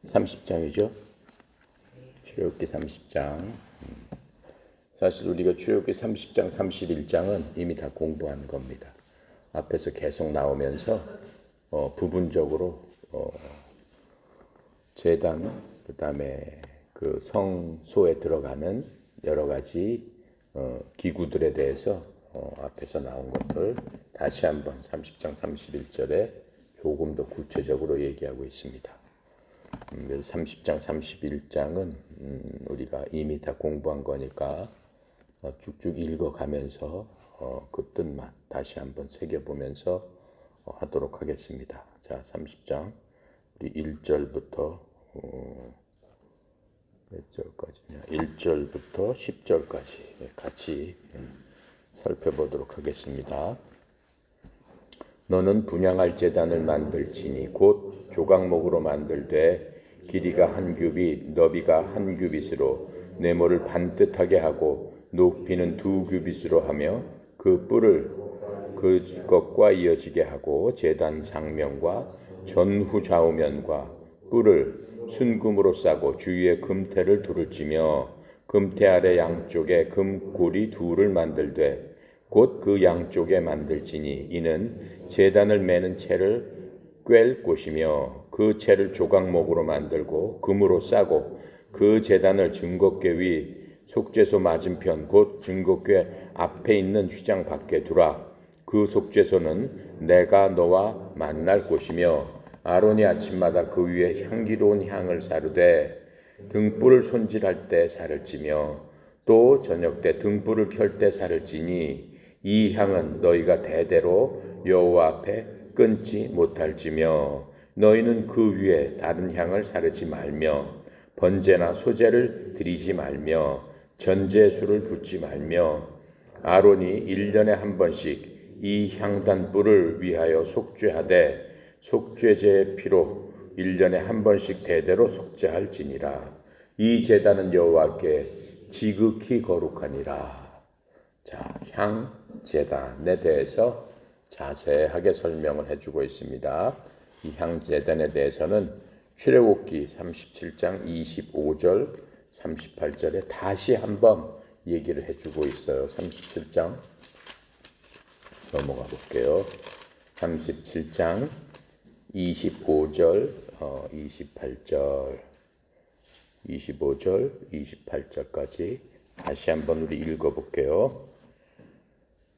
30장이죠. 출애굽기 30장. 사실 우리가 출애굽기 30장, 31장은 이미 다 공부한 겁니다. 앞에서 계속 나오면서 부분적으로 제단, 그 다음에 그 성소에 들어가는 여러 가지 기구들에 대해서 앞에서 나온 것들 다시 한번 30장 31절에 조금 더 구체적으로 얘기하고 있습니다. 30장 31장은 우리가 이미 다 공부한 거니까 쭉쭉 읽어가면서 그 뜻만 다시 한번 새겨보면서 하도록 하겠습니다. 자, 30장 우리 1절부터 몇 절까지냐? 1절부터 10절까지 같이 살펴보도록 하겠습니다. 너는 분향할 제단을 만들지니 곧 조각목으로 만들되 길이가 한 규빗, 너비가 한 규빗으로 네모를 반듯하게 하고 높이는 2규빗으로 하며 그 뿔을 그 것과 이어지게 하고 제단 장면과 전후 좌우면과 뿔을 순금으로 싸고 주위에 금태를 둘을 찌며 금태 아래 양쪽에 금고리 둘을 만들되 곧 그 양쪽에 만들지니 이는 제단을 매는 채를 꿰을 곳이며 그 채를 조각목으로 만들고 금으로 싸고 그 제단을 증거궤 위 속죄소 맞은편 곧 증거궤 앞에 있는 휘장 밖에 두라. 그 속죄소는 내가 너와 만날 곳이며 아론이 아침마다 그 위에 향기로운 향을 사르되 등불을 손질할 때 살을 찌며 또 저녁 때 등불을 켤 때 살을 찌니 이 향은 너희가 대대로 여호와 앞에 끊지 못할지며 너희는 그 위에 다른 향을 사르지 말며 번제나 소제를 드리지 말며 전제수를 붓지 말며 아론이 1년에 한 번씩 이 향단불을 위하여 속죄하되 속죄제의 피로 1년에 한 번씩 대대로 속죄할지니라. 이 제단은 여호와께 지극히 거룩하니라. 자, 향 제단에 대해서 자세하게 설명을 해주고 있습니다. 이 향 제단에 대해서는 출애굽기 37장 25절 38절에 다시 한번 얘기를 해주고 있어요. 37장 넘어가 볼게요. 37장 25절 28절 25절 28절까지 다시 한번 우리 읽어볼게요.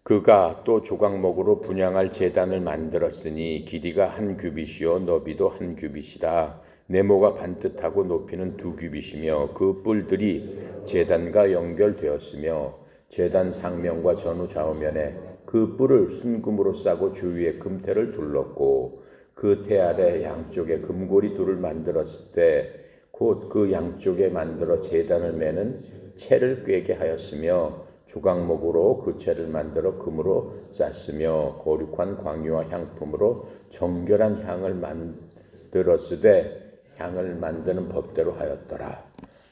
그가 또 조각목으로 분향할 제단을 만들었으니 길이가 한 규빗이요 너비도 한 규빗이라. 네모가 반듯하고 높이는 2규빗이며 그 뿔들이 제단과 연결되었으며 제단 상면과 전후 좌우면에 그 뿔을 순금으로 싸고 주위에 금태를 둘렀고 그 태 아래 양쪽에 금고리 둘을 만들었을 때 곧 그 양쪽에 만들어 제단을 매는 채를 꿰게 하였으며 조각목으로 그 채를 만들어 금으로 쌌으며 거룩한 광유와 향품으로 정결한 향을 만들었으되 향을 만드는 법대로 하였더라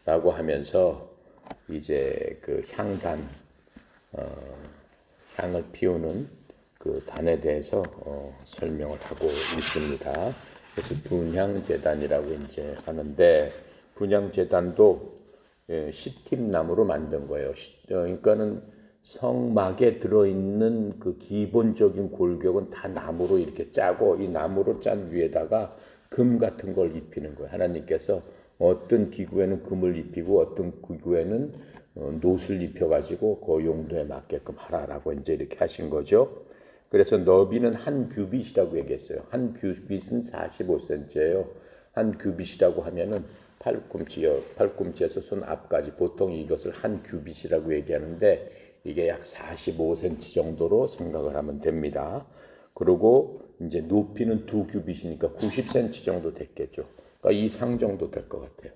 라고 하면서 이제 그 향단 향을 피우는 그 단에 대해서 설명을 하고 있습니다. 그래서 분향제단이라고 이제 하는데 분향제단도 시팀나무로 만든 거예요. 그러니까는 성막에 들어있는 그 기본적인 골격은 다 나무로 이렇게 짜고 이 나무로 짠 위에다가 금 같은 걸 입히는 거예요. 하나님께서 어떤 기구에는 금을 입히고 어떤 기구에는 놋을 입혀가지고 그 용도에 맞게끔 하라라고 이제 이렇게 하신 거죠. 그래서 너비는 한 규빗이라고 얘기했어요. 한 규빗은 45cm예요. 한 규빗이라고 하면은 팔꿈치에서 손 앞까지 보통 이것을 한 규빗이라고 얘기하는데 이게 약 45cm 정도로 생각을 하면 됩니다. 그리고 이제 높이는 2규빗이니까 90cm 정도 됐겠죠. 그러니까 이 상 정도 될 것 같아요.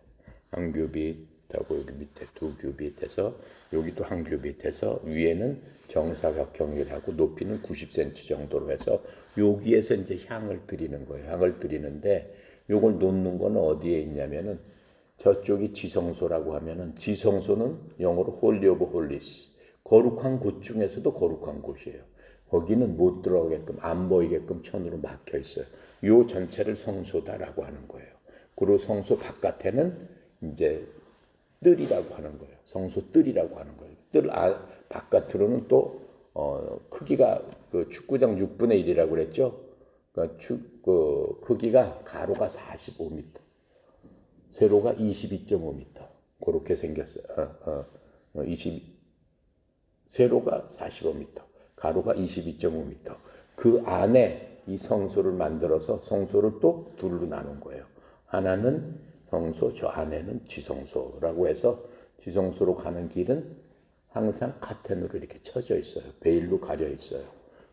한 규빗하고 여기 밑에 2규빗해서 여기도 한 규빗해서 위에는 정사각형이라고 높이는 90cm 정도로 해서 여기에서 이제 향을 드리는 거예요. 향을 드리는데 요걸 놓는 건 어디에 있냐면은 저쪽이 지성소라고 하면은 지성소는 영어로 홀리 오브 홀리스 거룩한 곳 중에서도 거룩한 곳이에요. 거기는 못 들어가게끔 안 보이게끔 천으로 막혀 있어요. 요 전체를 성소다라고 하는 거예요. 그리고 성소 바깥에는 이제 뜰이라고 하는 거예요. 성소 뜰이라고 하는 거예요. 바깥으로는 또 크기가 그 축구장 6분의 1이라고 그랬죠. 그러니까 크기가 가로가 45m, 세로가 22.5m 그렇게 생겼어요. 20 세로가 45m, 가로가 22.5m. 그 안에 이 성소를 만들어서 성소를 또 둘로 나눈 거예요. 하나는 성소, 저 안에는 지성소라고 해서 지성소로 가는 길은 항상 카텐으로 이렇게 쳐져 있어요. 베일로 가려 있어요.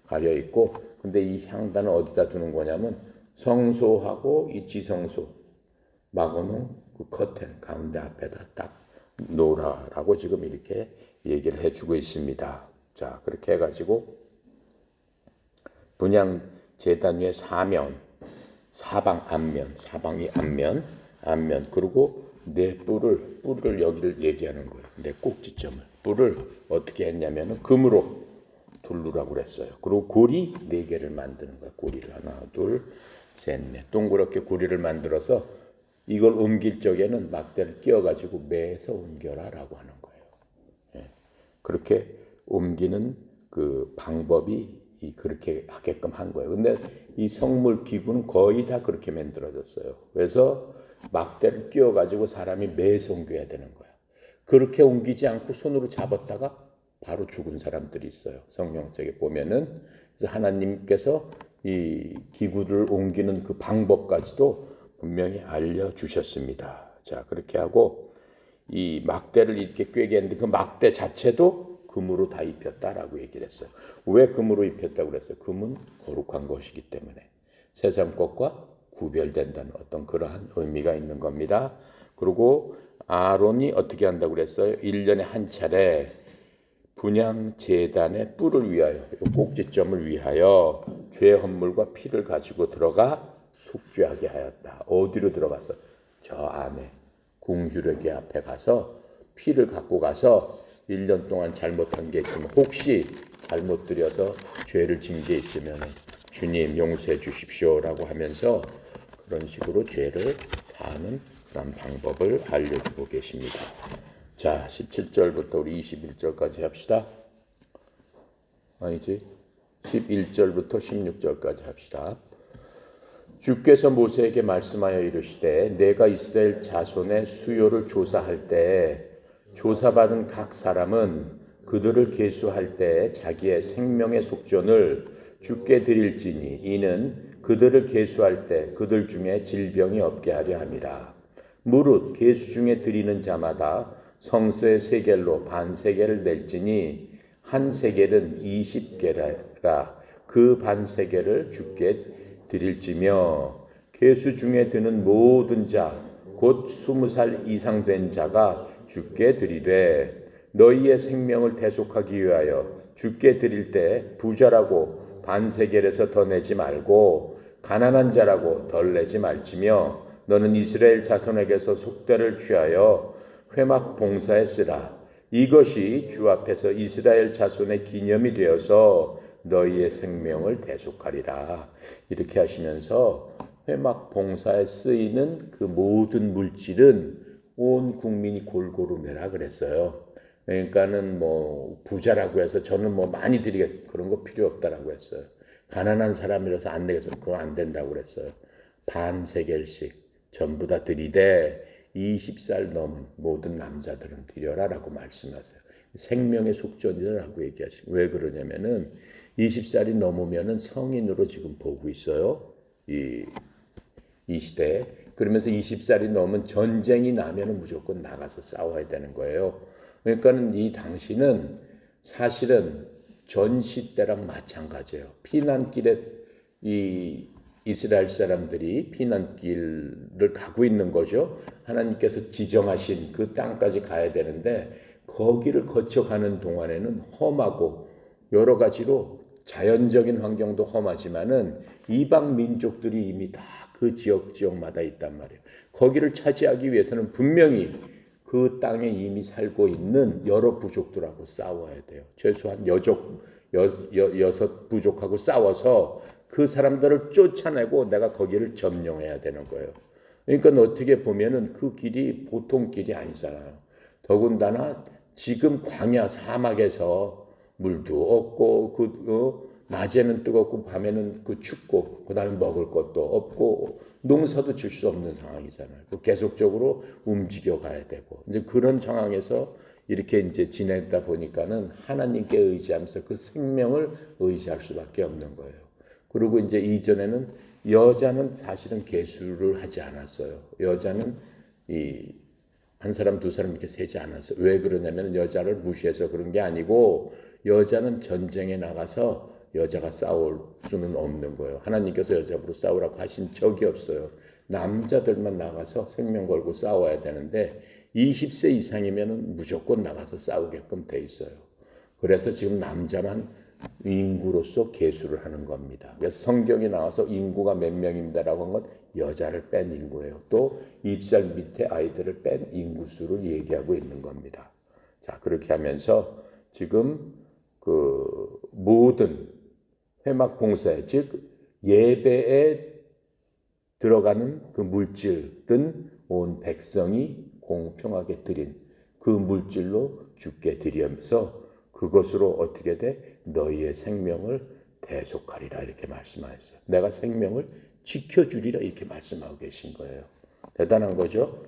가려 있고, 근데 이 향단은 어디다 두는 거냐면 성소하고 이 지성소 막아놓은 그 커튼 가운데 앞에다 딱 놓으라라고 지금 이렇게 얘기를 해주고 있습니다. 자, 그렇게 해가지고 분향 제단 위에 사방 앞면, 사방이 앞면, 그리고 네 뿔을 여기를 얘기하는 거예요. 네 꼭지점을. 뿔을 어떻게 했냐면은 금으로 둘르라고 그랬어요. 그리고 고리 4개를 만드는 거예요. 고리를 하나, 둘, 셋, 넷. 동그랗게 고리를 만들어서 이걸 옮길 적에는 막대를 끼워가지고 매서 옮겨라라고 하는 거예요. 예. 그렇게 옮기는 그 방법이 그렇게 하게끔 한 거예요. 근데 이 성물 기구는 거의 다 그렇게 만들어졌어요. 그래서 막대를 끼워가지고 사람이 매서 옮겨야 되는 거야. 그렇게 옮기지 않고 손으로 잡았다가 바로 죽은 사람들이 있어요. 성경책에 보면은. 그래서 하나님께서 이 기구를 옮기는 그 방법까지도 분명히 알려주셨습니다. 자, 그렇게 하고 이 막대를 이렇게 꿰게 했는데 그 막대 자체도 금으로 다 입혔다라고 얘기를 했어요. 왜 금으로 입혔다고 그랬어요? 금은 거룩한 것이기 때문에 세상 것과 구별된다는 어떤 그러한 의미가 있는 겁니다. 그리고 아론이 어떻게 한다고 그랬어요? 1년에 한 차례 분향 제단의 뿔을 위하여, 꼭지점을 위하여 죄 헌물과 피를 가지고 들어가 속죄하게 하였다. 어디로 들어가서? 저 안에 궁유레기 앞에 가서 피를 갖고 가서 1년 동안 잘못한 게 있으면, 혹시 잘못 드려서 죄를 진 게 있으면 주님 용서해 주십시오라고 하면서 그런 식으로 죄를 사하는 그런 방법을 알려주고 계십니다. 자, 17절부터 우리 21절까지 합시다. 아니지, 11절부터 16절까지 합시다. 주께서 모세에게 말씀하여 이르시되 내가 이스라엘 자손의 수요를 조사할 때 조사받은 각 사람은 그들을 계수할 때 자기의 생명의 속전을 주께 드릴지니 이는 그들을 계수할 때 그들 중에 질병이 없게 하려 함이라. 무릇 계수 중에 드리는 자마다 성소의 세겔로 반세겔을 낼지니 한 세겔은 20게라. 그 반세겔을 주께 드릴지며 계수 중에 드는 모든 자 곧 20살 이상 된 자가 주께 드리되 너희의 생명을 대속하기 위하여 주께 드릴 때 부자라고 반세겔에서 더 내지 말고 가난한 자라고 덜 내지 말지며 너는 이스라엘 자손에게서 속대를 취하여 회막 봉사에 쓰라. 이것이 주 앞에서 이스라엘 자손의 기념이 되어서 너희의 생명을 대속하리라. 이렇게 하시면서 회막 봉사에 쓰이는 그 모든 물질은 온 국민이 골고루 내라 그랬어요. 그러니까는 뭐 부자라고 해서 저는 뭐 많이 드리겠, 그런 거 필요 없다라고 했어요. 가난한 사람이라서 안 되겠어, 그거 안 된다고 그랬어요. 반세겔씩 전부 다 드리되 20살 넘은 모든 남자들은 드려라라고 말씀하세요. 생명의 속전이라고 얘기하시고, 왜 그러냐면은 20살이 넘으면은 성인으로 지금 보고 있어요. 이 시대에. 그러면서 20살이 넘으면 전쟁이 나면은 무조건 나가서 싸워야 되는 거예요. 그러니까는 이 당시는 사실은 전시 때랑 마찬가지예요. 피난길에 이 이스라엘 사람들이 피난길을 가고 있는 거죠. 하나님께서 지정하신 그 땅까지 가야 되는데 거기를 거쳐가는 동안에는 험하고 여러 가지로 자연적인 환경도 험하지만은 이방 민족들이 이미 다 그 지역마다 있단 말이에요. 거기를 차지하기 위해서는 분명히 그 땅에 이미 살고 있는 여러 부족들하고 싸워야 돼요. 최소한 6 부족하고 싸워서 그 사람들을 쫓아내고 내가 거기를 점령해야 되는 거예요. 그러니까 어떻게 보면은 그 길이 보통 길이 아니잖아요. 더군다나 지금 광야 사막에서 물도 없고 낮에는 뜨겁고 밤에는 춥고 그다음에 먹을 것도 없고 농사도 질 수 없는 상황이잖아요. 계속적으로 움직여 가야 되고 이제 그런 상황에서 이렇게 이제 지내다 보니까는 하나님께 의지하면서 그 생명을 의지할 수밖에 없는 거예요. 그리고 이제 이전에는 여자는 사실은 계수를 하지 않았어요. 여자는 한 사람 두 사람 이렇게 세지 않았어요. 왜 그러냐면 여자를 무시해서 그런 게 아니고 여자는 전쟁에 나가서 여자가 싸울 수는 없는 거예요. 하나님께서 여자로 싸우라고 하신 적이 없어요. 남자들만 나가서 생명 걸고 싸워야 되는데 20세 이상이면 무조건 나가서 싸우게끔 돼 있어요. 그래서 지금 남자만 인구로서 계수를 하는 겁니다. 그래서 성경이 나와서 인구가 몇 명입니다라고 한 건 여자를 뺀 인구예요. 또 20살 밑에 아이들을 뺀 인구수를 얘기하고 있는 겁니다. 자, 그렇게 하면서 지금 그 모든 회막 봉사에 즉 예배에 들어가는 그 물질은 온 백성이 공평하게 드린 그 물질로 주께 드리면서 그것으로 어떻게 돼? 너희의 생명을 대속하리라 이렇게 말씀하셨어요. 내가 생명을 지켜주리라 이렇게 말씀하고 계신 거예요. 대단한 거죠.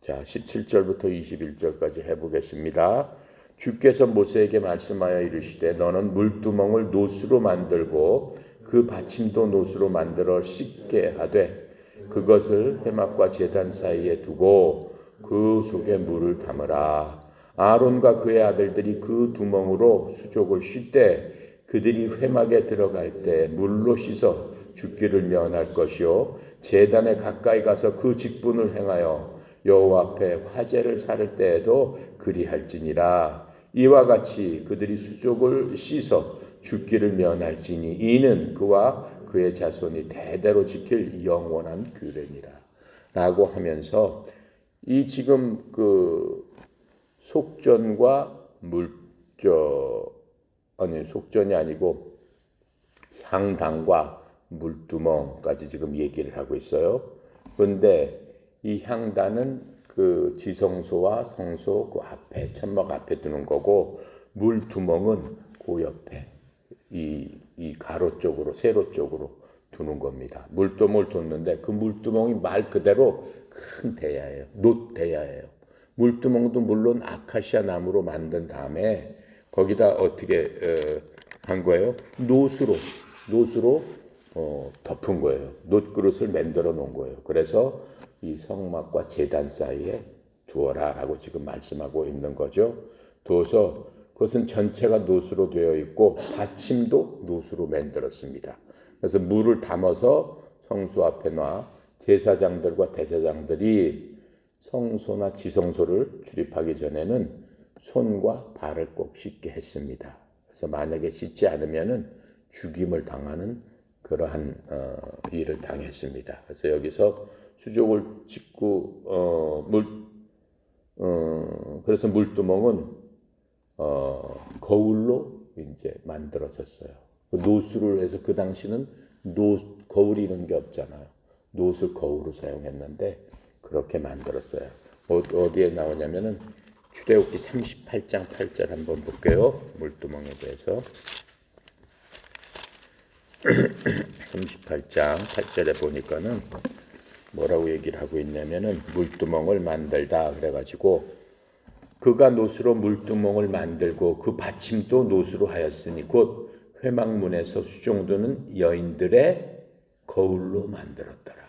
자, 17절부터 21절까지 해보겠습니다. 주께서 모세에게 말씀하여 이르시되 너는 물두멍을 노수로 만들고 그 받침도 노수로 만들어 씻게 하되 그것을 회막과 제단 사이에 두고 그 속에 물을 담으라. 아론과 그의 아들들이 그 두멍으로 수족을 쉴 때 그들이 회막에 들어갈 때 물로 씻어 죽기를 면할 것이요 제단에 가까이 가서 그 직분을 행하여 여호와 앞에 화제를 사를 때에도 그리할지니라. 이와 같이 그들이 수족을 씻어 죽기를 면할지니 이는 그와 그의 자손이 대대로 지킬 영원한 규례니라 라고 하면서 이 지금 그 속전과 속전이 아니고 향단과 물두멍까지 지금 얘기를 하고 있어요. 그런데 이 향단은 그 지성소와 성소 그 앞에 천막 앞에 두는 거고 물두멍은 그 옆에 이 가로 쪽으로 세로 쪽으로 두는 겁니다. 물두멍을 뒀는데 그 물두멍이 말 그대로 큰 대야예요. 놋대야예요. 물두멍도 물론 아카시아 나무로 만든 다음에 거기다 어떻게 한 거예요? 놋으로 덮은 거예요. 놋그릇을 만들어 놓은 거예요. 그래서 이 성막과 제단 사이에 두어라라고 지금 말씀하고 있는 거죠. 두어서 그것은 전체가 놋으로 되어 있고 받침도 놋으로 만들었습니다. 그래서 물을 담아서 성수 앞에 놔 제사장들과 대제사장들이 성소나 지성소를 출입하기 전에는 손과 발을 꼭 씻게 했습니다. 그래서 만약에 씻지 않으면은 죽임을 당하는 그러한 일을 당했습니다. 그래서 여기서 수족을 짓고 그래서 물두멍은 거울로 이제 만들어졌어요. 노수를 해서 그 당시는 거울이 이런 게 없잖아요. 놋을 거울로 사용했는데 그렇게 만들었어요. 어디에 나오냐면은 출애굽기 38장 8절 한번 볼게요. 물두멍에 대해서 38장 8절에 보니까는 뭐라고 얘기를 하고 있냐면은 물두멍을 만들다 그래가지고 그가 놋으로 물두멍을 만들고 그 받침도 놋으로 하였으니 곧 회막문에서 수종드는 여인들의 거울로 만들었더라.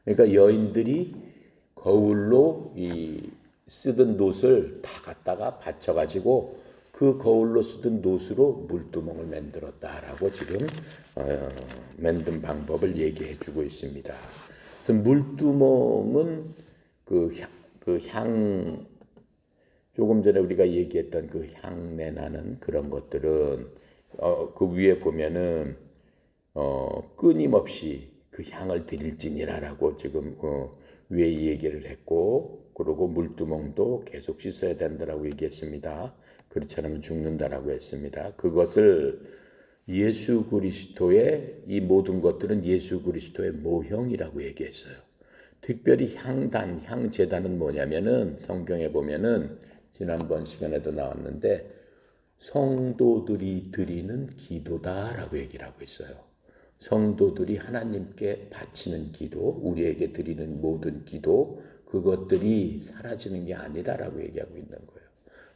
그러니까 여인들이 거울로 쓰던 놋을 다 갖다가 받쳐가지고 그 거울로 쓰던 놋으로 물두멍을 만들었다라고 지금 만든 방법을 얘기해주고 있습니다. 그래서 물두멍은 그 향 조금 전에 우리가 얘기했던 그 향내 나는 그런 것들은 그 위에 보면은 끊임없이 그 향을 드릴지니라라고 지금 위에 얘기를 했고 그리고 물두멍도 계속 씻어야 된다라고 얘기했습니다. 그렇지 않으면 죽는다라고 했습니다. 그것을 예수 그리스도의 이 모든 것들은 예수 그리스도의 모형이라고 얘기했어요. 특별히 향제단은 뭐냐면은 성경에 보면은 지난번 시간에도 나왔는데 성도들이 드리는 기도다라고 얘기를 하고 있어요. 성도들이 하나님께 바치는 기도, 우리에게 드리는 모든 기도, 그것들이 사라지는 게 아니다라고 얘기하고 있는 거예요.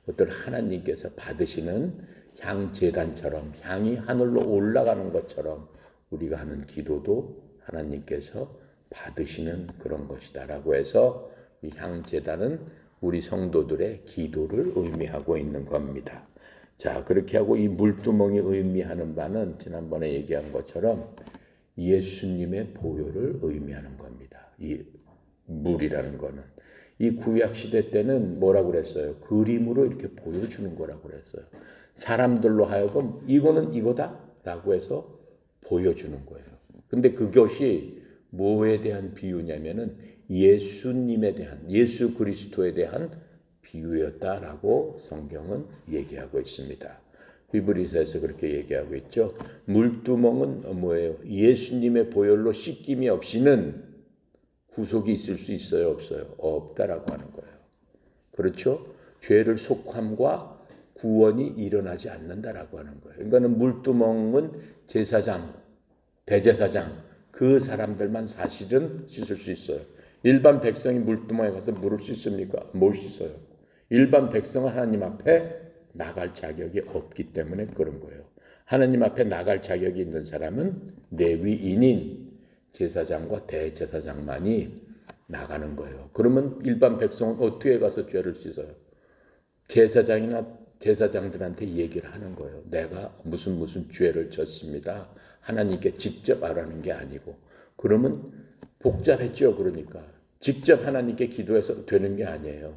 그것들 하나님께서 받으시는 향제단처럼 향이 하늘로 올라가는 것처럼 우리가 하는 기도도 하나님께서 받으시는 그런 것이다라고 해서 이 향제단은 우리 성도들의 기도를 의미하고 있는 겁니다. 자, 그렇게 하고 이 물두멍이 의미하는 바는 지난번에 얘기한 것처럼 예수님의 보혈을 의미하는 겁니다. 이 물이라는 거는 이 구약 시대 때는 뭐라고 그랬어요? 그림으로 이렇게 보여주는 거라고 그랬어요. 사람들로 하여금 이거는 이거다라고 해서 보여주는 거예요. 근데 그것이 뭐에 대한 비유냐면은 예수님에 대한, 예수 그리스도에 대한 비유였다라고 성경은 얘기하고 있습니다. 히브리서에서 그렇게 얘기하고 있죠. 물두멍은 뭐예요? 예수님의 보혈로 씻김이 없이는 구속이 있을 수 있어요, 없어요? 없다라고 하는 거예요. 그렇죠? 죄를 속함과 구원이 일어나지 않는다라고 하는 거예요. 그러니까는 물두멍은 제사장, 대제사장 그 사람들만 사실은 씻을 수 있어요. 일반 백성이 물두멍에 가서 물을 씻습니까? 못 씻어요. 일반 백성은 하나님 앞에 나갈 자격이 없기 때문에 그런 거예요. 하나님 앞에 나갈 자격이 있는 사람은 레위인인 제사장과 대제사장만이 나가는 거예요. 그러면 일반 백성은 어떻게 가서 죄를 씻어요? 제사장이나 제사장들한테 얘기를 하는 거예요. 내가 무슨 죄를 졌습니다. 하나님께 직접 하라는 게 아니고. 그러면 복잡했죠. 그러니까 직접 하나님께 기도해서 되는 게 아니에요.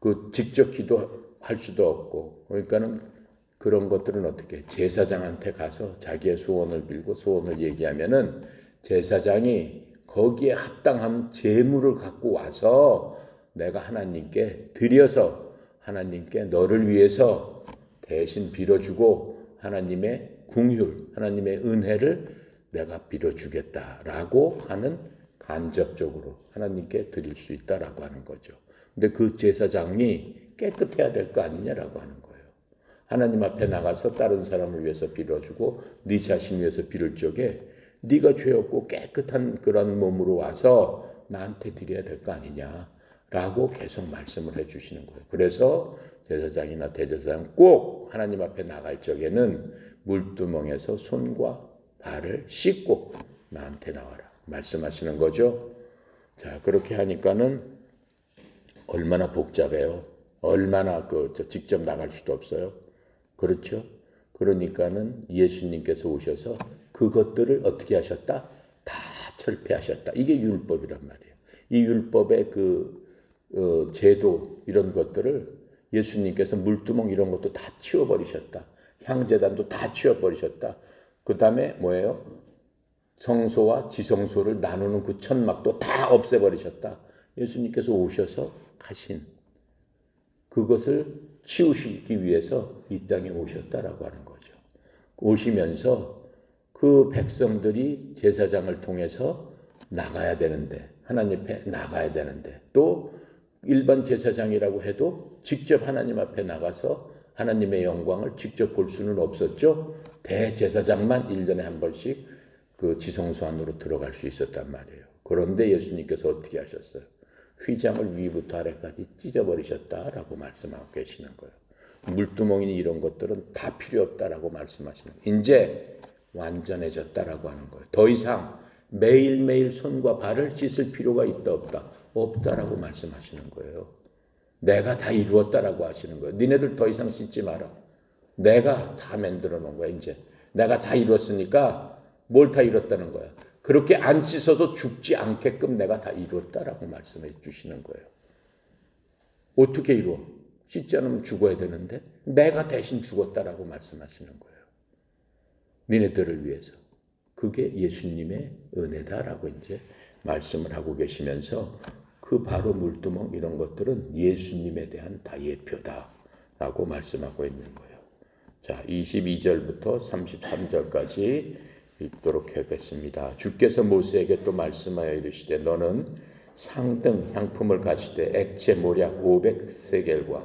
그 직접 기도할 수도 없고. 그러니까는 그런 것들은 어떻게 제사장한테 가서 자기의 소원을 빌고 소원을 얘기하면은 제사장이 거기에 합당한 제물을 갖고 와서 내가 하나님께 드려서 하나님께 너를 위해서 대신 빌어주고 하나님의 긍휼, 하나님의 은혜를 내가 빌어주겠다라고 하는 간접적으로 하나님께 드릴 수 있다라고 하는 거죠. 근데 그 제사장이 깨끗해야 될 거 아니냐라고 하는 거예요. 하나님 앞에 나가서 다른 사람을 위해서 빌어주고 네 자신 위해서 빌을 적에 네가 죄 없고 깨끗한 그런 몸으로 와서 나한테 드려야 될 거 아니냐라고 계속 말씀을 해주시는 거예요. 그래서 제사장이나 대제사장 꼭 하나님 앞에 나갈 적에는 물두멍에서 손과 발을 씻고 나한테 나와라 말씀하시는 거죠. 자, 그렇게 하니까는 얼마나 복잡해요. 얼마나 직접 나갈 수도 없어요. 그렇죠? 그러니까는 예수님께서 오셔서 그것들을 어떻게 하셨다? 다 철폐하셨다. 이게 율법이란 말이에요. 이 율법의 제도 이런 것들을 예수님께서 물두멍 이런 것도 다 치워버리셨다. 향제단도 다 치워버리셨다. 그 다음에 뭐예요? 성소와 지성소를 나누는 그 천막도 다 없애버리셨다. 예수님께서 오셔서 하신 그것을 치우시기 위해서 이 땅에 오셨다라고 하는 거죠. 오시면서 그 백성들이 제사장을 통해서 나가야 되는데 하나님 앞에 나가야 되는데 또 일반 제사장이라고 해도 직접 하나님 앞에 나가서 하나님의 영광을 직접 볼 수는 없었죠. 대제사장만 1년에 한 번씩 그 지성소 안으로 들어갈 수 있었단 말이에요. 그런데 예수님께서 어떻게 하셨어요? 휘장을 위부터 아래까지 찢어버리셨다라고 말씀하고 계시는 거예요. 물두멍이니 이런 것들은 다 필요 없다라고 말씀하시는 거예요. 이제 완전해졌다라고 하는 거예요. 더 이상 매일매일 손과 발을 씻을 필요가 있다 없다? 없다라고 말씀하시는 거예요. 내가 다 이루었다라고 하시는 거예요. 니네들 더 이상 씻지 마라. 내가 다 만들어 놓은 거야 이제. 내가 다 이뤘으니까 뭘 다 이뤘다는 거야. 그렇게 안 씻어도 죽지 않게끔 내가 다 이뤘다라고 말씀해 주시는 거예요. 어떻게 이루어? 씻지 않으면 죽어야 되는데 내가 대신 죽었다라고 말씀하시는 거예요. 니네들을 위해서. 그게 예수님의 은혜다라고 이제 말씀을 하고 계시면서 그 바로 물두멍 이런 것들은 예수님에 대한 다 예표다라고 말씀하고 있는 거예요. 자, 22절부터 33절까지 읽도록 하겠습니다. 주께서 모세에게 또 말씀하여 이르시되 너는 상등 향품을 가지되 액체 모략 500세겔과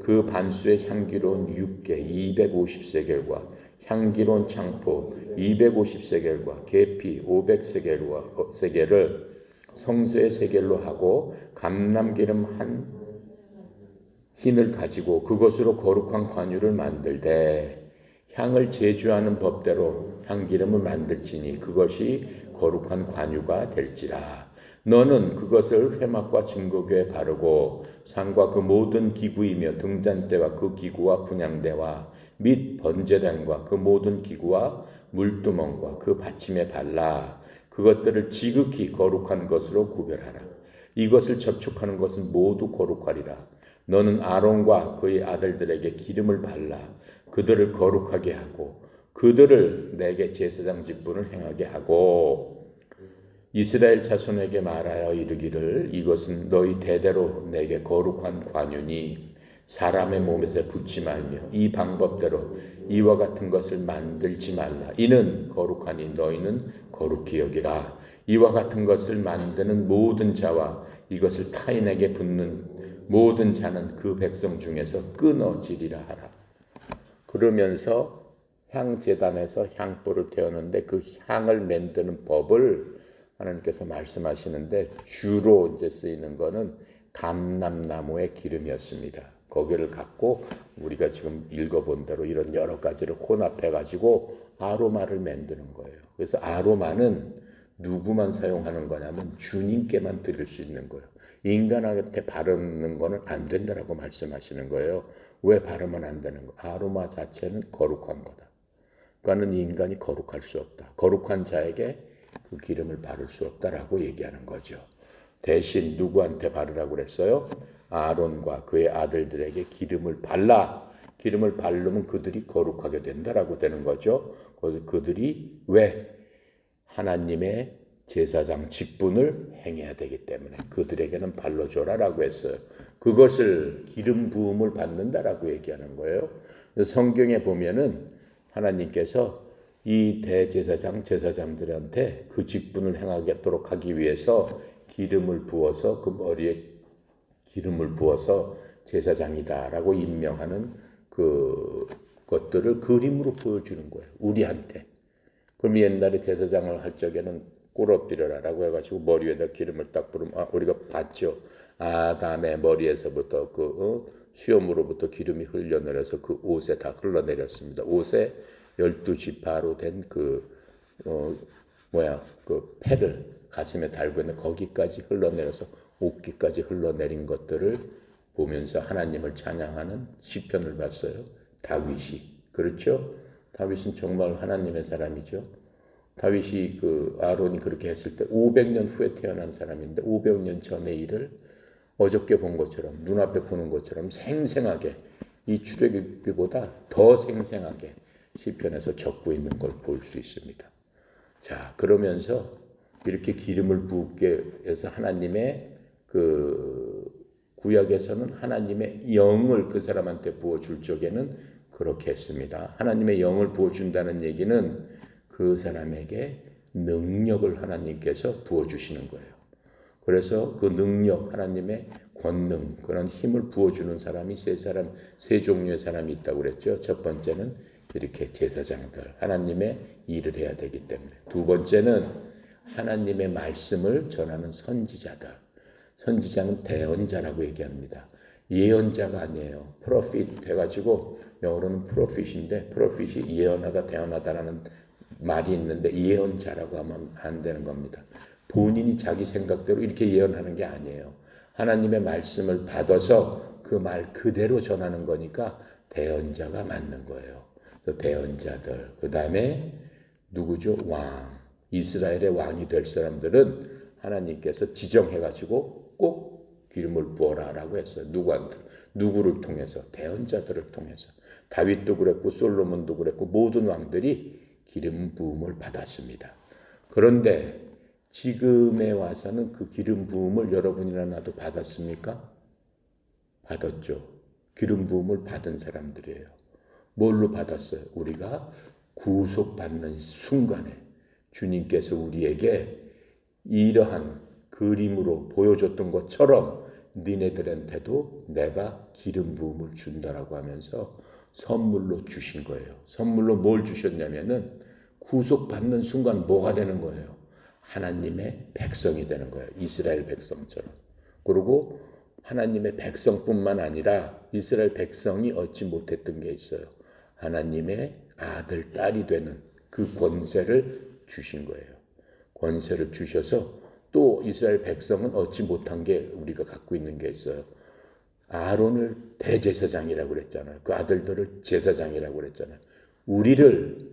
그 반수의 향기로운 육개 250세겔과 향기로운 창포 250세겔과 계피 500세겔을 성소의 세겔로 하고 감람기름 한 흰을 가지고 그것으로 거룩한 관유를 만들되 향을 제주하는 법대로 향기름을 만들지니 그것이 거룩한 관유가 될지라. 너는 그것을 회막과 증거교에 바르고 상과 그 모든 기구이며 등잔대와 그 기구와 분향대와 및 번제단과 그 모든 기구와 물두멍과 그 받침에 발라 그것들을 지극히 거룩한 것으로 구별하라. 이것을 접촉하는 것은 모두 거룩하리라. 너는 아론과 그의 아들들에게 기름을 발라 그들을 거룩하게 하고 그들을 내게 제사장 직분을 행하게 하고 이스라엘 자손에게 말하여 이르기를 이것은 너희 대대로 내게 거룩한 관유니 사람의 몸에서 붙지 말며 이 방법대로 이와 같은 것을 만들지 말라. 이는 거룩하니 너희는 거룩히 여기라. 이와 같은 것을 만드는 모든 자와 이것을 타인에게 붓는 모든 자는 그 백성 중에서 끊어지리라 하라. 그러면서 향제단에서 향불을 태우는데 그 향을 만드는 법을 하나님께서 말씀하시는데 주로 이제 쓰이는 거는 감람나무의 기름이었습니다. 거기를 갖고 우리가 지금 읽어본 대로 이런 여러 가지를 혼합해 가지고 아로마를 만드는 거예요. 그래서 아로마는 누구만 사용하는 거냐면 주님께만 드릴 수 있는 거예요. 인간한테 바르는 거는 안 된다라고 말씀하시는 거예요. 왜 바르면 안 되는 거? 아로마 자체는 거룩한 거다. 그러니까는 인간이 거룩할 수 없다. 거룩한 자에게 그 기름을 바를 수 없다라고 얘기하는 거죠. 대신 누구한테 바르라고 그랬어요? 아론과 그의 아들들에게 기름을 발라. 기름을 바르면 그들이 거룩하게 된다라고 되는 거죠. 그래서 그들이 왜? 하나님의 제사장 직분을 행해야 되기 때문에 그들에게는 발라줘라라고 했어요. 그것을 기름 부음을 받는다라고 얘기하는 거예요. 성경에 보면은 하나님께서 이 대제사장 제사장들한테 그 직분을 행하도록 하기 위해서 기름을 부어서 그 머리에 기름을 부어서 제사장이다라고 임명하는 그 것들을 그림으로 보여주는 거예요. 우리한테. 그럼 옛날에 제사장을 할 적에는 꿇어뜨려라라고 해가지고 머리 위에다 기름을 딱 부으면 우리가 봤죠. 아담의 머리에서부터 수염으로부터 기름이 흘러내려서 그 옷에 다 흘러내렸습니다. 옷에 12지파로 된 그 패를 가슴에 달고 있는 거기까지 흘러내려서 옷깃까지 흘러내린 것들을 보면서 하나님을 찬양하는 시편을 봤어요. 다윗이. 그렇죠? 다윗은 정말 하나님의 사람이죠. 다윗이 아론이 그렇게 했을 때 500년 후에 태어난 사람인데 500년 전의 일을 어저께 본 것처럼 눈앞에 보는 것처럼 생생하게 이 출애굽기보다 더 생생하게 시편에서 적고 있는 걸 볼 수 있습니다. 자, 그러면서 이렇게 기름을 부게 해서 하나님의 구약에서는 하나님의 영을 그 사람한테 부어줄 적에는 그렇게 했습니다. 하나님의 영을 부어준다는 얘기는 그 사람에게 능력을 하나님께서 부어주시는 거예요. 그래서 그 능력, 하나님의 권능, 그런 힘을 부어주는 사람이 세 종류의 사람이 있다고 그랬죠. 첫 번째는 이렇게 제사장들, 하나님의 일을 해야 되기 때문에. 두 번째는 하나님의 말씀을 전하는 선지자들. 선지자는 대언자라고 얘기합니다. 예언자가 아니에요. 프로핏 해가지고 영어로는 프로핏인데 프로핏이 예언하다 대언하다라는 말이 있는데 예언자라고 하면 안 되는 겁니다. 본인이 자기 생각대로 이렇게 예언하는 게 아니에요. 하나님의 말씀을 받아서 그 말 그대로 전하는 거니까 대언자가 맞는 거예요. 그래서 대언자들. 그 다음에 누구죠? 왕. 이스라엘의 왕이 될 사람들은 하나님께서 지정해가지고 꼭 기름을 부어라라고 했어요. 누구한테? 누구를 통해서? 대언자들을 통해서. 다윗도 그랬고 솔로몬도 그랬고 모든 왕들이 기름 부음을 받았습니다. 그런데 지금에 와서는 그 기름 부음을 여러분이나 나도 받았습니까? 받았죠. 기름 부음을 받은 사람들이에요. 뭘로 받았어요? 우리가 구속받는 순간에 주님께서 우리에게 이러한 그림으로 보여줬던 것처럼 니네들한테도 내가 기름 부음을 준다라고 하면서 선물로 주신 거예요. 선물로 뭘 주셨냐면은 구속받는 순간 뭐가 되는 거예요? 하나님의 백성이 되는 거예요. 이스라엘 백성처럼. 그리고 하나님의 백성뿐만 아니라 이스라엘 백성이 얻지 못했던 게 있어요. 하나님의 아들, 딸이 되는 그 권세를 주신 거예요. 권세를 주셔서 또 이스라엘 백성은 얻지 못한 게 우리가 갖고 있는 게 있어요. 아론을 대제사장이라고 그랬잖아요. 그 아들들을 제사장이라고 그랬잖아요. 우리를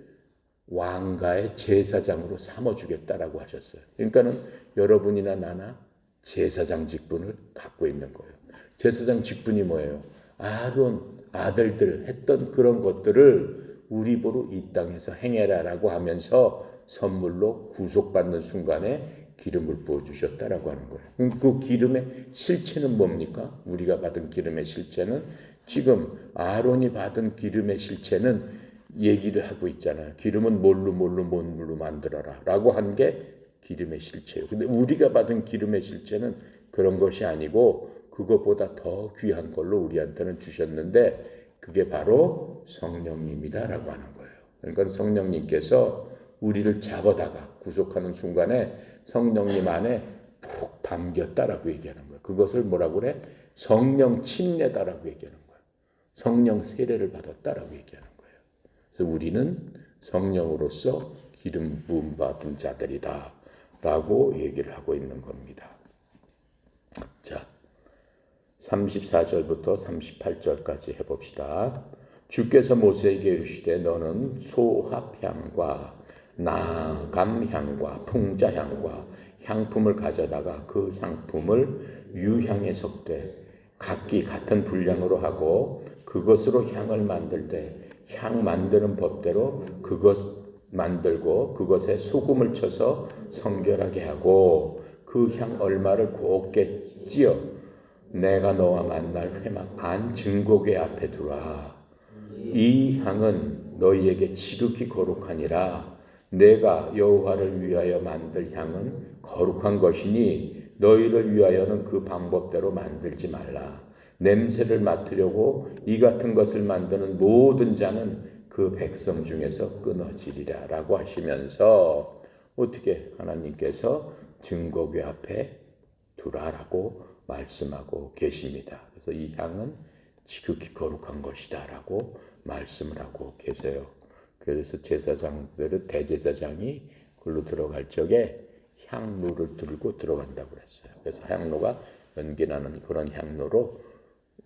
왕가의 제사장으로 삼아주겠다라고 하셨어요. 그러니까는 여러분이나 나나 제사장 직분을 갖고 있는 거예요. 제사장 직분이 뭐예요? 아론 아들들 했던 그런 것들을 우리 보러 이 땅에서 행해라라고 하면서 선물로 구속받는 순간에 기름을 부어주셨다라고 하는 거예요. 그 기름의 실체는 뭡니까? 우리가 받은 기름의 실체는 지금 아론이 받은 기름의 실체는 얘기를 하고 있잖아요. 기름은 뭘로 만들어라 라고 한 게 기름의 실체예요. 근데 우리가 받은 기름의 실체는 그런 것이 아니고 그것보다 더 귀한 걸로 우리한테는 주셨는데 그게 바로 성령님이다라고 하는 거예요. 그러니까 성령님께서 우리를 잡아다가 구속하는 순간에 성령님 안에 푹 담겼다라고 얘기하는 거예요. 그것을 뭐라고 그래? 성령 침례다라고 얘기하는 거예요. 성령 세례를 받았다라고 얘기하는 거예요. 그래서 우리는 성령으로서 기름 부음 받은 자들이다 라고 얘기를 하고 있는 겁니다. 자, 34절부터 38절까지 해봅시다. 주께서 모세에게 이르시되 너는 소합향과 나감향과 풍자향과 향품을 가져다가 그 향품을 유향에 섞되 각기 같은 분량으로 하고 그것으로 향을 만들되 향 만드는 법대로 그것 만들고 그것에 소금을 쳐서 성결하게 하고 그 향 얼마를 곱게 찌어 내가 너와 만날 회막 안 증거궤 앞에 두라. 이 향은 너희에게 지극히 거룩하니라. 내가 여호와를 위하여 만들 향은 거룩한 것이니 너희를 위하여는 그 방법대로 만들지 말라. 냄새를 맡으려고 이 같은 것을 만드는 모든 자는 그 백성 중에서 끊어지리라 라고 하시면서 어떻게 하나님께서 증거궤 앞에 두라라고 말씀하고 계십니다. 그래서 이 향은 지극히 거룩한 것이다 라고 말씀을 하고 계세요. 그래서 제사장들은 대제사장이 글로 들어갈 적에 향로를 들고 들어간다고 그랬어요. 그래서 향로가 연기나는 그런 향로로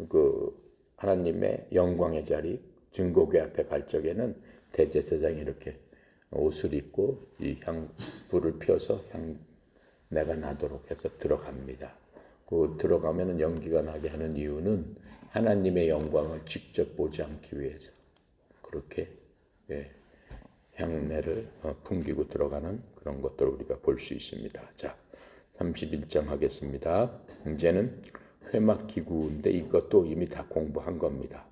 그 하나님의 영광의 자리 증거궤 앞에 갈 적에는 대제사장이 이렇게 옷을 입고 이 향불을 펴서 향내가 나도록 해서 들어갑니다. 그 들어가면은 연기가 나게 하는 이유는 하나님의 영광을 직접 보지 않기 위해서 그렇게 향내를 풍기고 들어가는 그런 것들을 우리가 볼 수 있습니다. 자, 31장 하겠습니다. 이제는 회막 기구인데 이것도 이미 다 공부한 겁니다.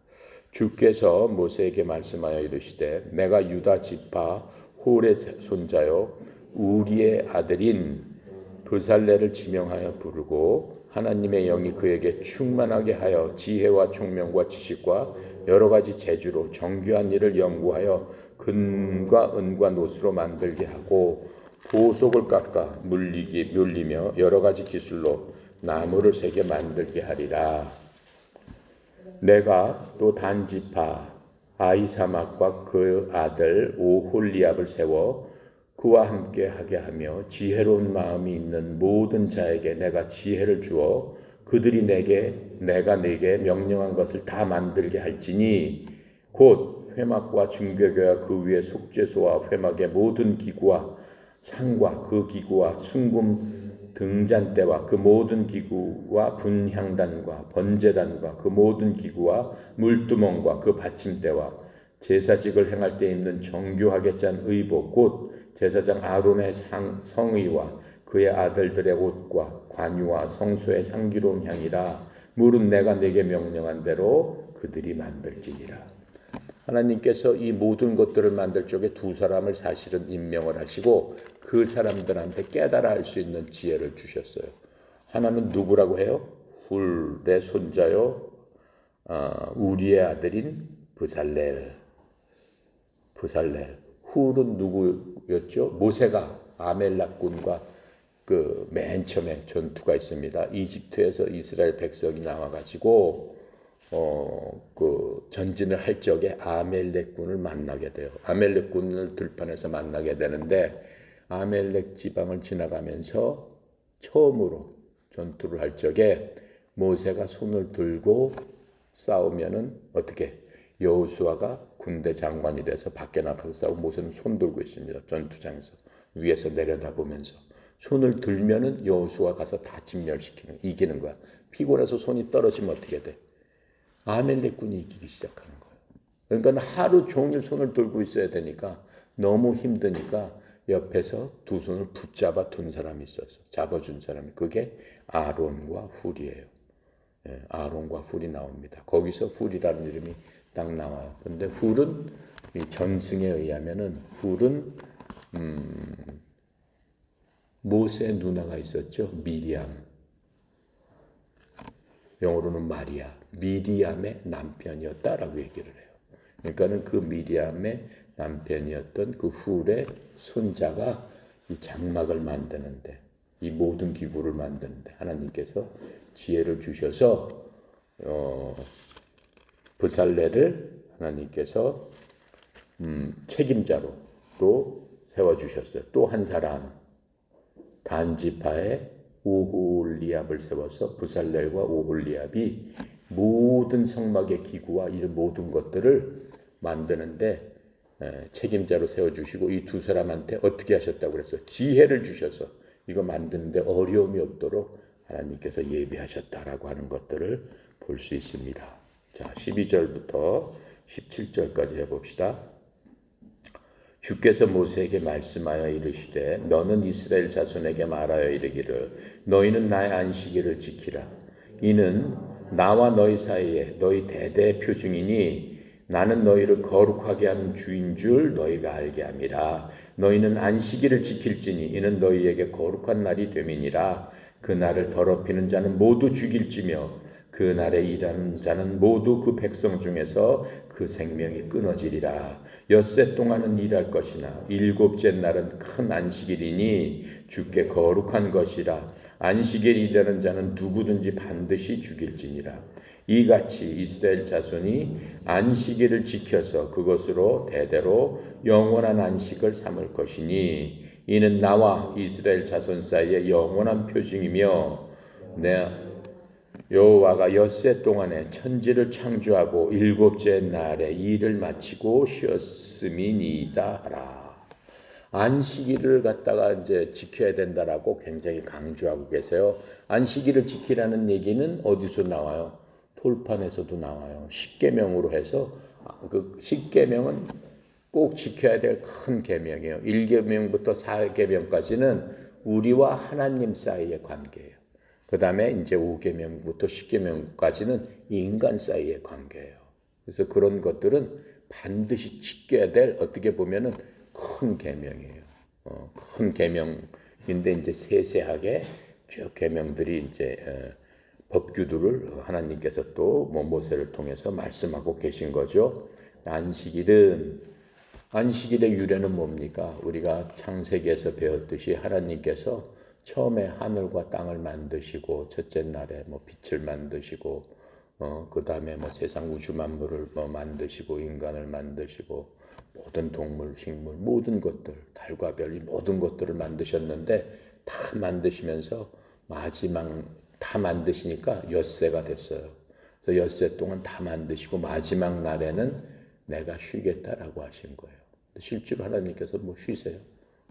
주께서 모세에게 말씀하여 이르시되 내가 유다 지파 홀의 손자요 우리의 아들인 브살레를 지명하여 부르고 하나님의 영이 그에게 충만하게 하여 지혜와 총명과 지식과 여러 가지 재주로 정교한 일을 연구하여 금과 은과 노수로 만들게 하고 보석을 깎아 물리며 여러 가지 기술로 나무를 새게 만들게 하리라. 내가 또 단지파 아이사막과 그 아들 오홀리압을 세워 그와 함께 하게 하며 지혜로운 마음이 있는 모든 자에게 내가 지혜를 주어 그들이 내가 내게 명령한 것을 다 만들게 할지니 곧 회막과 증거궤와 그 위에 속죄소와 회막의 모든 기구와 상과 그 기구와 순금 등잔대와 그 모든 기구와 분향단과 번제단과 그 모든 기구와 물두멍과 그 받침대와 제사직을 행할 때 입는 정교하게 짠 의복 곧 제사장 아론의 성의와 그의 아들들의 옷과 관유와 성소의 향기로운 향이라 물은 내가 네게 명령한 대로 그들이 만들지니라. 하나님께서 이 모든 것들을 만들 적에 두 사람을 사실은 임명을 하시고 그 사람들한테 깨달아 할 수 있는 지혜를 주셨어요. 하나는 누구라고 해요? 훌의 손자요, 우리의 아들인 브살렐. 훌은 누구였죠? 모세가 아멜렉군과 그 맨 처음에 전투가 있습니다. 이집트에서 이스라엘 백성이 나와가지고 그 전진을 할 적에 아멜렉군을 만나게 돼요. 아멜렉군을 들판에서 만나게 되는데 아멜렉 지방을 지나가면서 처음으로 전투를 할 적에 모세가 손을 들고 싸우면은 어떻게 여호수아가 군대 장관이 돼서 밖에 나가서 싸우고 모세는 손 들고 있습니다. 전투장에서 위에서 내려다보면서 손을 들면은 여호수아 가서 다 진멸시키는 이기는 거야. 피곤해서 손이 떨어지면 어떻게 돼? 아멜렉군이 이기기 시작하는 거예요. 그러니까 하루 종일 손을 들고 있어야 되니까 너무 힘드니까 옆에서 두 손을 붙잡아 둔 사람이 있었어. 잡아준 사람이. 그게 아론과 훌이에요. 예, 아론과 훌이 나옵니다. 거기서 훌이라는 이름이 딱 나와요. 근데 훌은 이 전승에 의하면은 훌은 모세의 누나가 있었죠. 미리암. 영어로는 마리아. 미리암의 남편이었다라고 얘기를 해요. 그러니까는 그 미리암의 남편이었던 그 훌의 손자가 이 장막을 만드는데 이 모든 기구를 만드는데 하나님께서 지혜를 주셔서 브살렐을 하나님께서 책임자로 또 세워주셨어요. 또 한 사람 단지파의 오홀리압을 세워서 브살렐과 오홀리압이 모든 성막의 기구와 이런 모든 것들을 만드는데 책임자로 세워주시고 이 두 사람한테 어떻게 하셨다고 그랬어요? 지혜를 주셔서 이거 만드는데 어려움이 없도록 하나님께서 예비하셨다라고 하는 것들을 볼 수 있습니다. 자, 12절부터 17절까지 해봅시다. 주께서 모세에게 말씀하여 이르시되 너는 이스라엘 자손에게 말하여 이르기를 너희는 나의 안식일을 지키라. 이는 나와 너희 사이에 너희 대대의 표징이니 나는 너희를 거룩하게 하는 주인 줄 너희가 알게 함이라. 너희는 안식일을 지킬지니 이는 너희에게 거룩한 날이 됨이니라. 그 날을 더럽히는 자는 모두 죽일지며 그 날에 일하는 자는 모두 그 백성 중에서 그 생명이 끊어지리라. 엿새 동안은 일할 것이나 일곱째 날은 큰 안식일이니 주께 거룩한 것이라. 안식일 일하는 자는 누구든지 반드시 죽일지니라. 이같이 이스라엘 자손이 안식일을 지켜서 그것으로 대대로 영원한 안식을 삼을 것이니 이는 나와 이스라엘 자손 사이에 영원한 표징이며 내 여호와가 엿새 동안에 천지를 창조하고 일곱째 날에 일을 마치고 쉬었음이니이다 하라. 안식일을 갖다가 이제 지켜야 된다라고 굉장히 강조하고 계세요. 안식일을 지키라는 얘기는 어디서 나와요? 돌판에서도 나와요. 십계명으로 해서 그 십계명은 꼭 지켜야 될 큰 계명이에요. 1계명부터 4계명까지는 우리와 하나님 사이의 관계예요. 그 다음에 이제 5계명부터 10계명까지는 인간 사이의 관계예요. 그래서 그런 것들은 반드시 지켜야 될 어떻게 보면은 큰 계명이에요. 큰 계명인데 이제 세세하게 쭉 계명들이 이제 법규들을 하나님께서 또 모세를 통해서 말씀하고 계신 거죠. 안식일의 유래는 뭡니까? 우리가 창세기에서 배웠듯이 하나님께서 처음에 하늘과 땅을 만드시고 첫째 날에 빛을 만드시고 그 다음에 세상 우주 만물을 만드시고 인간을 만드시고 모든 동물, 식물, 모든 것들, 달과 별 이 모든 것들을 만드셨는데 다 만드시면서 마지막 다 만드시니까 엿새가 됐어요. 그래서 엿새 동안 다 만드시고 마지막 날에는 내가 쉬겠다라고 하신 거예요. 실제로 하나님께서 쉬세요?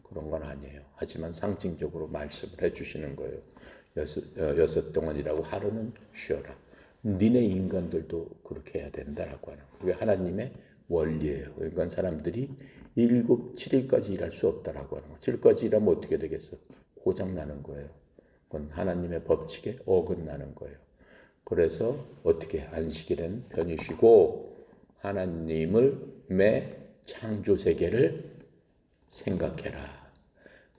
그런 건 아니에요. 하지만 상징적으로 말씀을 해주시는 거예요. 여섯 동안이라고 하루는 쉬어라. 니네 인간들도 그렇게 해야 된다라고 하는 거예요. 그게 하나님의 원리예요. 그러니까 사람들이 7일까지 일할 수 없다라고 하는 거예요. 7일까지 일하면 어떻게 되겠어? 고장 나는 거예요. 그건 하나님의 법칙에 어긋나는 거예요. 그래서 어떻게 안식일은 편히 쉬고 하나님의 창조 세계를 생각해라.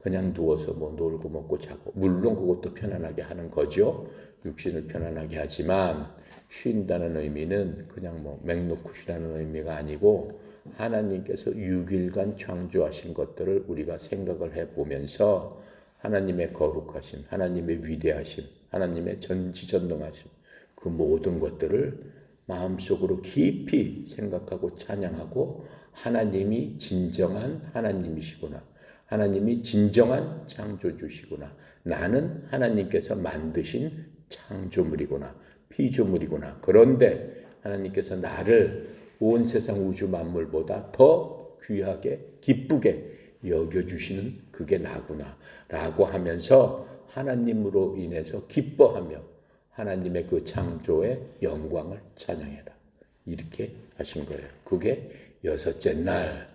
그냥 누워서 뭐 놀고 먹고 자고, 물론 그것도 편안하게 하는 거죠. 육신을 편안하게 하지만 쉰다는 의미는 그냥 뭐 맹놓고 쉬라는 의미가 아니고 하나님께서 6일간 창조하신 것들을 우리가 생각을 해보면서 하나님의 거룩하심, 하나님의 위대하심, 하나님의 전지전능하심, 그 모든 것들을 마음속으로 깊이 생각하고 찬양하고 하나님이 진정한 하나님이시구나. 하나님이 진정한 창조주시구나. 나는 하나님께서 만드신 창조물이구나. 피조물이구나. 그런데 하나님께서 나를 온 세상 우주 만물보다 더 귀하게 기쁘게 여겨주시는 그게 나구나 라고 하면서 하나님으로 인해서 기뻐하며 하나님의 그 창조의 영광을 찬양해라. 이렇게 하신 거예요. 그게 일곱째 날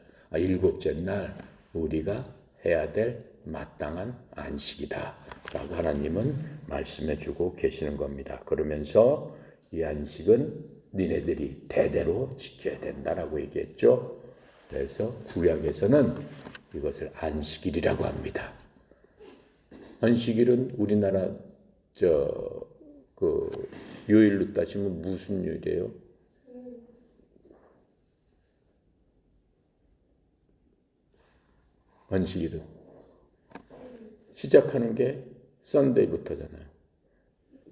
우리가 해야 될 마땅한 안식이다 라고 하나님은 말씀해 주고 계시는 겁니다. 그러면서 이 안식은 니네들이 대대로 지켜야 된다라고 얘기했죠. 그래서 구약에서는 이것을 안식일이라고 합니다. 안식일은 우리나라 요일로 따지면 무슨 요일이에요? 안식일은 시작하는 게 썬데이부터잖아요.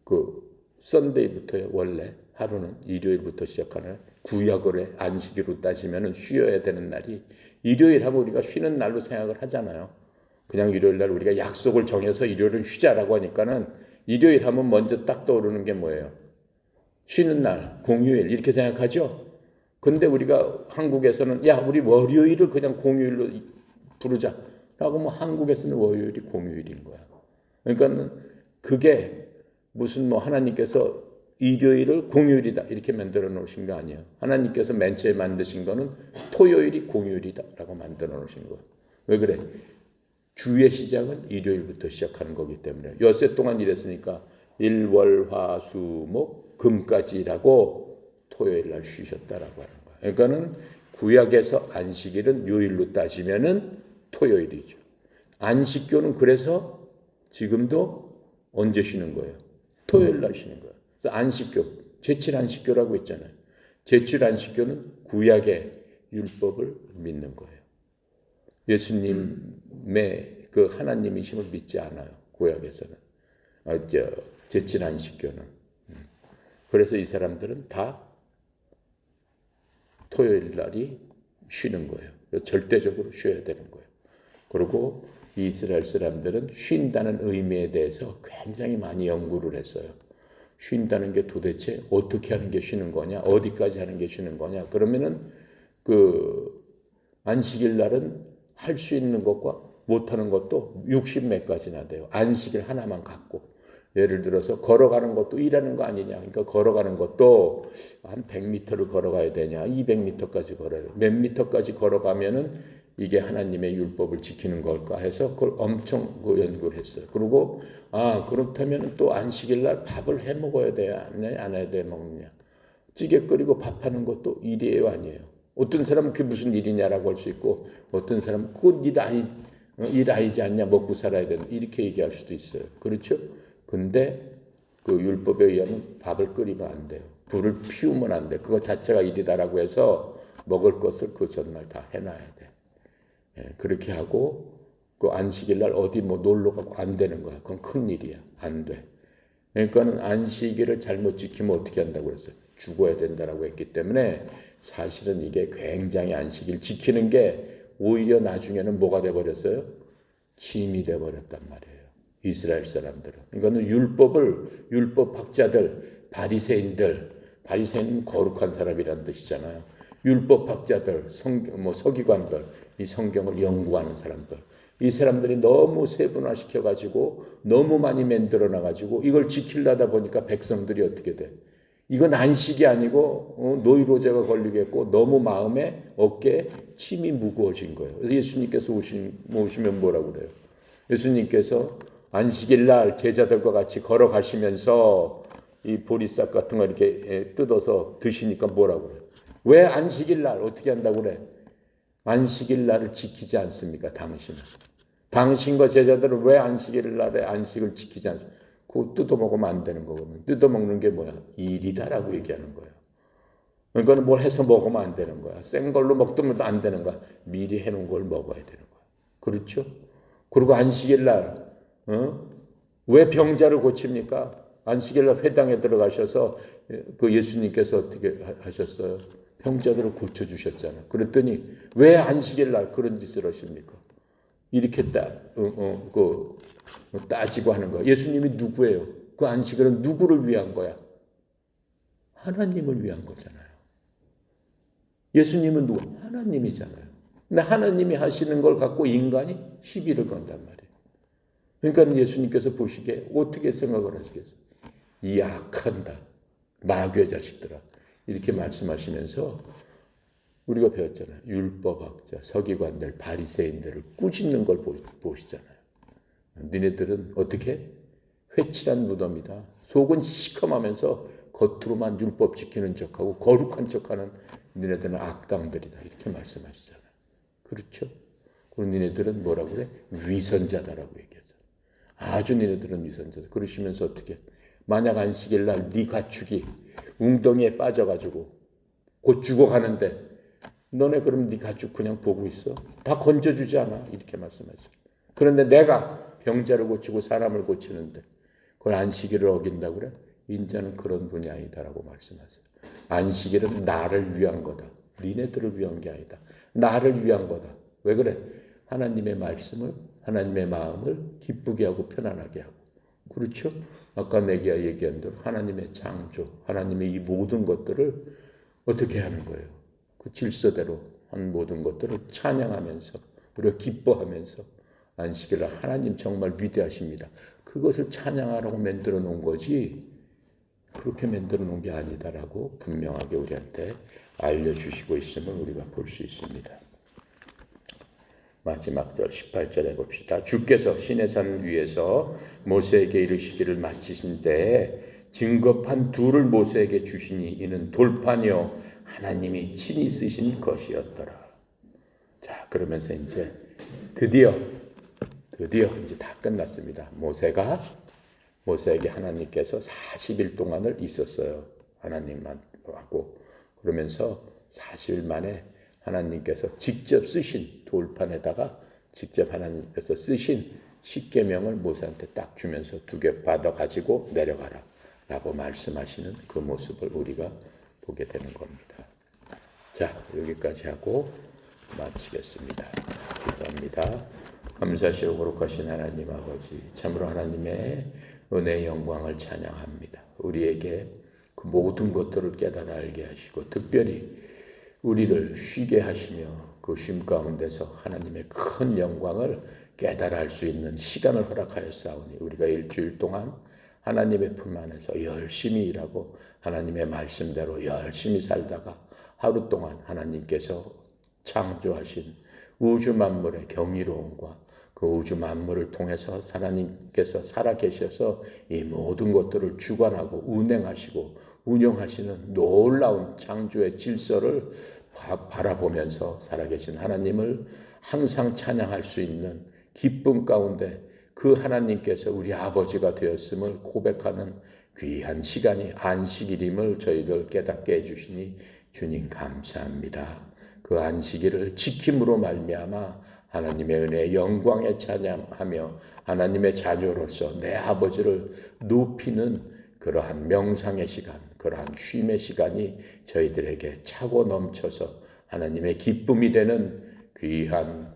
그 썬데이부터요. 원래 하루는 일요일부터 시작하는 구약을 안식일로 따지면은 쉬어야 되는 날이 일요일 하면 우리가 쉬는 날로 생각을 하잖아요. 그냥 일요일 날 우리가 약속을 정해서 일요일은 쉬자라고 하니까는 일요일 하면 먼저 딱 떠오르는 게 뭐예요? 쉬는 날, 공휴일 이렇게 생각하죠. 근데 우리가 한국에서는 야 우리 월요일을 그냥 공휴일로 부르자 라고 하면 한국에서는 월요일이 공휴일인 거야. 그러니까 그게 무슨 뭐 하나님께서 일요일을 공휴일이다 이렇게 만들어 놓으신 거 아니에요. 하나님께서 맨 처음에 만드신 거는 토요일이 공휴일이다 라고 만들어 놓으신 거예요. 왜 그래? 주의 시작은 일요일부터 시작하는 거기 때문에 엿새 동안 일했으니까 일월화수목 금까지라고 토요일 날 쉬셨다라고 하는 거예요. 그러니까는 구약에서 안식일은 요일로 따지면은 토요일이죠. 안식교는 그래서 지금도 언제 쉬는 거예요? 토요일 날 쉬는 거예요. 그래서 안식교, 제칠 안식교라고 있잖아요. 제칠 안식교는 구약의 율법을 믿는 거예요. 예수님의 그 하나님이심을 믿지 않아요. 구약에서는. 제칠 안식교는. 그래서 이 사람들은 다 토요일 날이 쉬는 거예요. 절대적으로 쉬어야 되는 거예요. 그리고 이스라엘 사람들은 쉰다는 의미에 대해서 굉장히 많이 연구를 했어요. 쉰다는 게 도대체 어떻게 하는 게 쉬는 거냐, 어디까지 하는 게 쉬는 거냐. 그러면은 그 안식일 날은 할 수 있는 것과 못하는 것도 60몇 가지나 돼요. 안식일 하나만 갖고. 예를 들어서 걸어가는 것도 일하는 거 아니냐. 그러니까 걸어가는 것도 한 100m를 걸어가야 되냐, 200m까지 걸어야 돼. 몇 미터까지 걸어가면은 이게 하나님의 율법을 지키는 걸까 해서 그걸 엄청 연구를 했어요. 그리고 그렇다면 또 안식일 날 밥을 해 먹어야 돼요? 안 해야 돼 먹느냐? 찌개 끓이고 밥하는 것도 일이에요, 아니에요? 어떤 사람은 그게 무슨 일이냐라고 할 수 있고 어떤 사람은 그건 일 아니지 않냐, 먹고 살아야 된다 이렇게 얘기할 수도 있어요. 그렇죠? 근데 그 율법에 의하면 밥을 끓이면 안 돼요. 불을 피우면 안 돼. 그거 자체가 일이다라고 해서 먹을 것을 그 전날 다 해놔야 돼. 그렇게 하고 그 안식일 날 어디 뭐 놀러 가고 안 되는 거야. 그건 큰 일이야. 안 돼. 그러니까는 안식일을 잘못 지키면 어떻게 한다고 그랬어요? 죽어야 된다라고 했기 때문에 사실은 이게 굉장히 안식일 지키는 게 오히려 나중에는 뭐가 돼버렸어요? 짐이 돼버렸단 말이에요. 이스라엘 사람들은. 이거는 율법 학자들, 바리새인은 거룩한 사람이라는 뜻이잖아요. 율법 학자들, 서기관들, 이 성경을 연구하는 사람들. 이 사람들이 너무 세분화시켜가지고 너무 많이 만들어놔가지고 이걸 지키려다 보니까 백성들이 어떻게 돼? 이건 안식이 아니고 노이로제가 걸리겠고 너무 마음에 어깨에 침이 무거워진 거예요. 그래서 예수님께서 오시면 뭐라고 그래요? 예수님께서 안식일 날 제자들과 같이 걸어가시면서 이 보리싹 같은 거 이렇게 뜯어서 드시니까 뭐라고 그래요? 왜 안식일 날 어떻게 한다고 그래? 안식일 날을 지키지 않습니까? 당신은. 당신과 제자들은 왜 안식일 날에 안식을 지키지 않습니까? 그거 뜯어먹으면 안 되는 거거든. 뜯어먹는 게 뭐야? 일이다라고 얘기하는 거예요. 그러니까 뭘 해서 먹으면 안 되는 거야. 생 걸로 먹으면 안 되는 거야. 미리 해놓은 걸 먹어야 되는 거야. 그렇죠? 그리고 안식일 날, 왜 병자를 고칩니까? 안식일 날 회당에 들어가셔서 그 예수님께서 어떻게 하셨어요? 병자들을 고쳐주셨잖아. 그랬더니 왜 안식일 날 그런 짓을 하십니까? 이렇게 따지고 하는 거야. 예수님이 누구예요? 그 안식일은 누구를 위한 거야? 하나님을 위한 거잖아요. 예수님은 누구? 하나님이잖아요. 근데 하나님이 하시는 걸 갖고 인간이 시비를 건단 말이에요. 그러니까 예수님께서 보시기에 어떻게 생각을 하시겠어요? 이 악한다. 마귀의 자식들아. 이렇게 말씀하시면서 우리가 배웠잖아요. 율법학자, 서기관들, 바리새인들을 꾸짖는 걸 보시잖아요. 너네들은 어떻게? 회칠한 무덤이다. 속은 시커매면서 겉으로만 율법 지키는 척하고 거룩한 척하는 너네들은 악당들이다. 이렇게 말씀하시잖아요. 그렇죠? 그리고 너네들은 뭐라고 그래? 위선자다라고 얘기하잖아요. 아주 너네들은 위선자다. 그러시면서 어떻게? 만약 안식일 날 네 가축이 웅덩이에 빠져가지고 곧 죽어가는데 너네 그럼 네 가축 그냥 보고 있어? 다 건져주지 않아? 이렇게 말씀하시죠. 그런데 내가 병자를 고치고 사람을 고치는데 그걸 안식일을 어긴다고 그래? 인자는 그런 분이 아니다라고 말씀하세요. 안식일은 나를 위한 거다. 니네들을 위한 게 아니다. 나를 위한 거다. 왜 그래? 하나님의 말씀을, 하나님의 마음을 기쁘게 하고 편안하게 하고. 그렇죠? 아까 내가 얘기한 대로 하나님의 창조, 하나님의 이 모든 것들을 어떻게 하는 거예요? 그 질서대로 한 모든 것들을 찬양하면서 우리가 기뻐하면서 안식일을 하나님 정말 위대하십니다. 그것을 찬양하라고 만들어 놓은 거지 그렇게 만들어 놓은 게 아니다라고 분명하게 우리한테 알려주시고 있음을 우리가 볼 수 있습니다. 마지막 절 18절에 봅시다. 주께서 시내산 위에서 모세에게 이르시기를 마치신 때에 증거판 둘을 모세에게 주시니 이는 돌판이요 하나님이 친히 쓰신 것이었더라. 자, 그러면서 이제 드디어 이제 다 끝났습니다. 모세에게 하나님께서 40일 동안을 있었어요. 하나님만 하고 그러면서 40일 만에 하나님께서 직접 쓰신 돌판에다가 직접 하나님께서 쓰신 십계명을 모세한테 딱 주면서 2개 받아 가지고 내려가라 라고 말씀하시는 그 모습을 우리가 보게 되는 겁니다. 자, 여기까지 하고 마치겠습니다. 기도합니다. 감사하시고 거룩하신 하나님 아버지, 참으로 하나님의 은혜의 영광을 찬양합니다. 우리에게 그 모든 것들을 깨달아 알게 하시고 특별히 우리를 쉬게 하시며 그 쉼 가운데서 하나님의 큰 영광을 깨달아 알 수 있는 시간을 허락하였사오니 우리가 일주일 동안 하나님의 품 안에서 열심히 일하고 하나님의 말씀대로 열심히 살다가 하루 동안 하나님께서 창조하신 우주 만물의 경이로움과 그 우주 만물을 통해서 하나님께서 살아계셔서 이 모든 것들을 주관하고 운행하시고 운영하시는 놀라운 창조의 질서를 바라보면서 살아계신 하나님을 항상 찬양할 수 있는 기쁨 가운데 그 하나님께서 우리 아버지가 되었음을 고백하는 귀한 시간이 안식일임을 저희들 깨닫게 해주시니 주님 감사합니다. 그 안식일을 지킴으로 말미암아 하나님의 은혜의 영광에 찬양하며 하나님의 자녀로서 내 아버지를 높이는 그러한 명상의 시간, 그러한 쉼의 시간이 저희들에게 차고 넘쳐서 하나님의 기쁨이 되는 귀한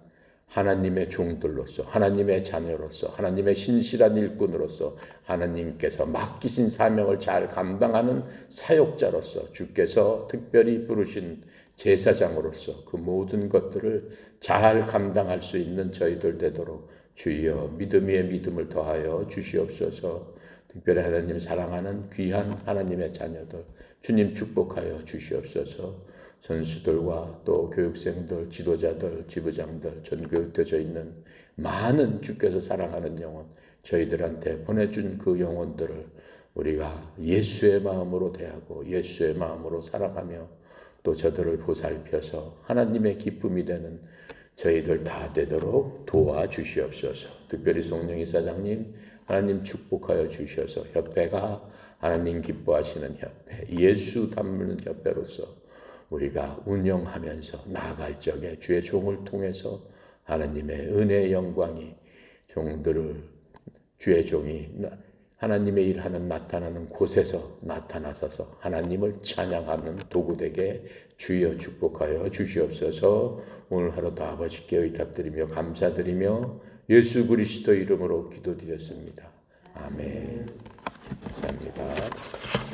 하나님의 종들로서 하나님의 자녀로서 하나님의 신실한 일꾼으로서 하나님께서 맡기신 사명을 잘 감당하는 사역자로서 주께서 특별히 부르신 제사장으로서 그 모든 것들을 잘 감당할 수 있는 저희들 되도록 주여 믿음 위에 믿음을 더하여 주시옵소서. 특별히 하나님 사랑하는 귀한 하나님의 자녀들 주님 축복하여 주시옵소서. 선수들과 또 교육생들, 지도자들, 지부장들, 전교육되어 있는 많은 주께서 사랑하는 영혼 저희들한테 보내준 그 영혼들을 우리가 예수의 마음으로 대하고 예수의 마음으로 사랑하며 또 저들을 보살펴서 하나님의 기쁨이 되는 저희들 다 되도록 도와주시옵소서. 특별히 송영희 사장님 하나님 축복하여 주셔서 협회가 하나님 기뻐하시는 협회, 예수 닮는 협회로서 우리가 운영하면서 나아갈 적에 주의 종을 통해서 하나님의 은혜의 영광이 주의 종이 하나님의 일하는 나타나는 곳에서 나타나셔서 하나님을 찬양하는 도구되게 주여 축복하여 주시옵소서. 오늘 하루도 아버지께 의탁드리며 감사드리며 예수 그리스도 이름으로 기도드렸습니다. 아멘. 감사합니다.